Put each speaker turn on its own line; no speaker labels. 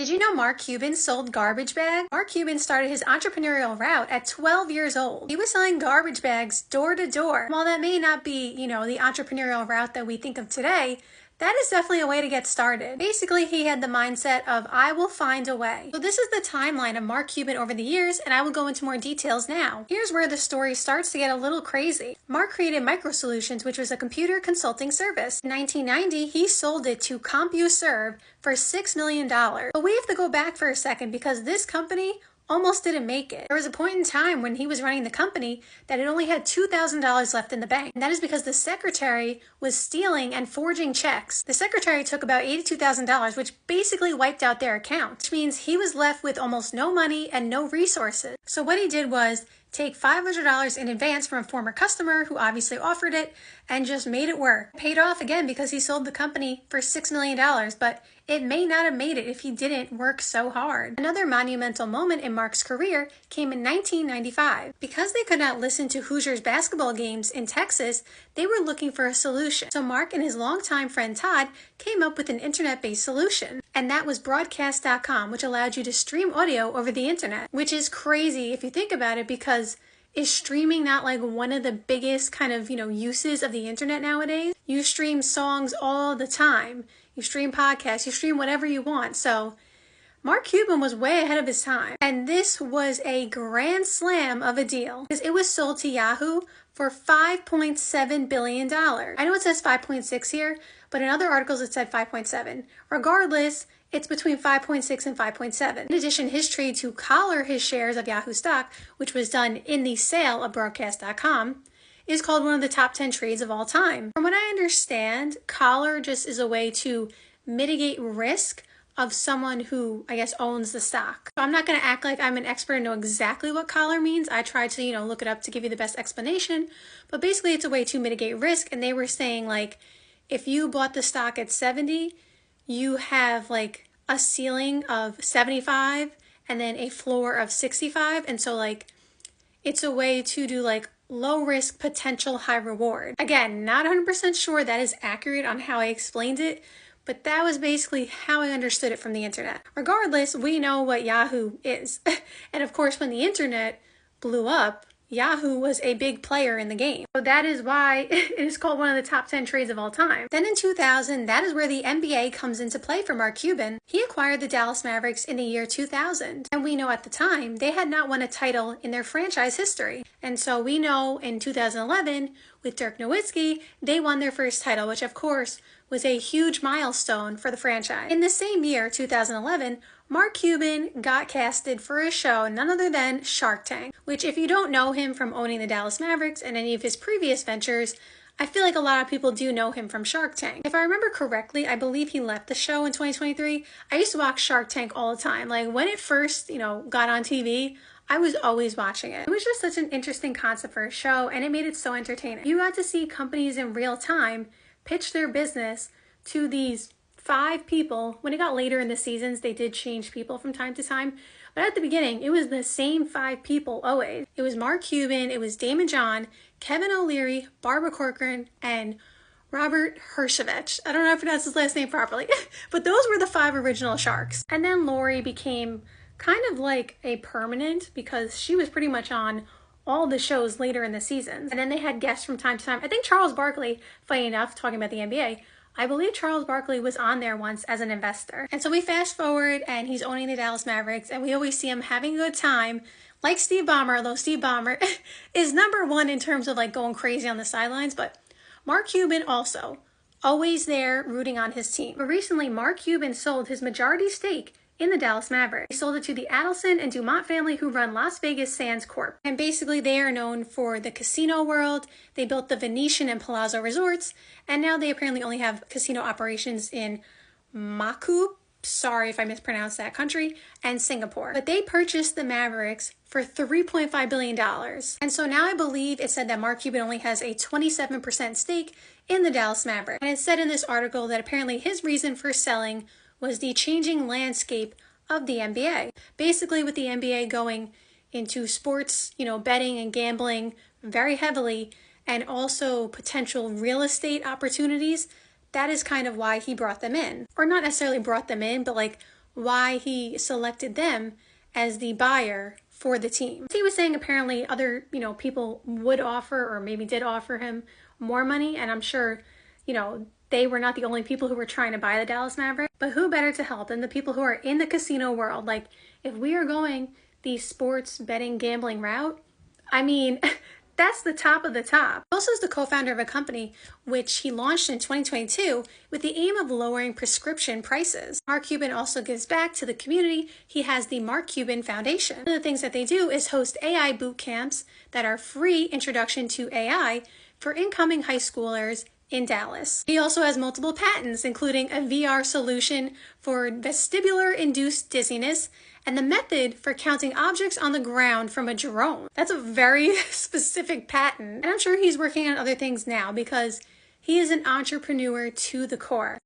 Did you know Mark Cuban sold garbage bags? Mark Cuban started his entrepreneurial route at 12 years old. He was selling garbage bags door to door. While that may not be, the entrepreneurial route that we think of today, that is definitely a way to get started. Basically, he had the mindset of, I will find a way. So this is the timeline of Mark Cuban over the years, and I will go into more details now. Here's where the story starts to get a little crazy. Mark created Micro Solutions, which was a computer consulting service. In 1990, he sold it to CompuServe for $6 million. But we have to go back for a second because this company almost didn't make it. There was a point in time when he was running the company that it only had $2,000 left in the bank. And that is because the secretary was stealing and forging checks. The secretary took about $82,000, which basically wiped out their account, which means he was left with almost no money and no resources. So what he did was take $500 in advance from a former customer who obviously offered it and just made it work. Paid off again because he sold the company for $6 million, but it may not have made it if he didn't work so hard. Another monumental moment in Mark's career came in 1995. Because they could not listen to Hoosiers basketball games in Texas, they were looking for a solution. So Mark and his longtime friend Todd came up with an internet-based solution, and that was broadcast.com, which allowed you to stream audio over the internet, which is crazy if you think about it, because is streaming not like one of the biggest kind of, uses of the internet nowadays? You stream songs all the time. You stream podcasts, you stream whatever you want. So Mark Cuban was way ahead of his time. And this was a grand slam of a deal because it was sold to Yahoo for $5.7 billion. I know it says 5.6 here, but in other articles it said 5.7. Regardless, it's between 5.6 and 5.7. In addition, his trade to collar his shares of Yahoo stock, which was done in the sale of broadcast.com, is called one of the top 10 trades of all time. From what I understand, collar just is a way to mitigate risk of someone who, I guess, owns the stock. So I'm not going to act like I'm an expert and know exactly what collar means. I tried to, look it up to give you the best explanation. But basically, it's a way to mitigate risk. And they were saying, like, if you bought the stock at 70, you have, like, a ceiling of 75 and then a floor of 65. And so, like, it's a way to do, like, low risk, potential high reward. Again, not 100% sure that is accurate on how I explained it, but that was basically how I understood it from the internet. Regardless, we know what Yahoo is. And of course, when the internet blew up, Yahoo was a big player in the game. So that is why it is called one of the top 10 trades of all time. Then in 2000, that is where the NBA comes into play for Mark Cuban. He acquired the Dallas Mavericks in the year 2000. And we know at the time, they had not won a title in their franchise history. And so we know in 2011, with Dirk Nowitzki, they won their first title, which of course was a huge milestone for the franchise. In the same year, 2011, Mark Cuban got casted for a show none other than Shark Tank, which if you don't know him from owning the Dallas Mavericks and any of his previous ventures, I feel like a lot of people do know him from Shark Tank. If I remember correctly, I believe he left the show in 2023. I used to watch Shark Tank all the time. Like when it first, got on TV, I was always watching it. It was just such an interesting concept for a show, and it made it so entertaining. You got to see companies in real time pitch their business to these 5 people. When it got later in the seasons, they did change people from time to time. But at the beginning, it was the same 5 people always. It was Mark Cuban, it was Damon John, Kevin O'Leary, Barbara Corcoran, and Robert Herjavec. I don't know if I pronounced his last name properly, but those were the 5 original sharks. And then Lori became kind of like a permanent because she was pretty much on all the shows later in the seasons. And then they had guests from time to time. I think Charles Barkley, funny enough, talking about the NBA, I believe Charles Barkley was on there once as an investor. And so we fast forward and he's owning the Dallas Mavericks and we always see him having a good time, like Steve Ballmer, although Steve Ballmer is number 1 in terms of like going crazy on the sidelines. But Mark Cuban also always there rooting on his team. But recently, Mark Cuban sold his majority stake in the Dallas Mavericks. He sold it to the Adelson and Dumont family who run Las Vegas Sands Corp. And basically they are known for the casino world. They built the Venetian and Palazzo resorts, and now they apparently only have casino operations in Macau, sorry if I mispronounced that country, and Singapore. But they purchased the Mavericks for $3.5 billion. And so now I believe it said that Mark Cuban only has a 27% stake in the Dallas Mavericks. And it said in this article that apparently his reason for selling was the changing landscape of the NBA. Basically, with the NBA going into sports, betting and gambling very heavily, and also potential real estate opportunities, that is kind of why he brought them in. Or not necessarily brought them in, but like why he selected them as the buyer for the team. He was saying apparently other, people would offer or maybe did offer him more money, and I'm sure, they were not the only people who were trying to buy the Dallas Mavericks, but who better to help than the people who are in the casino world? Like, if we are going the sports betting gambling route, I mean, that's the top of the top. He also is the co-founder of a company which he launched in 2022 with the aim of lowering prescription prices. Mark Cuban also gives back to the community. He has the Mark Cuban Foundation. One of the things that they do is host AI boot camps that are free introduction to AI for incoming high schoolers in Dallas. He also has multiple patents, including a VR solution for vestibular-induced dizziness and the method for counting objects on the ground from a drone. That's a very specific patent. And I'm sure he's working on other things now because he is an entrepreneur to the core.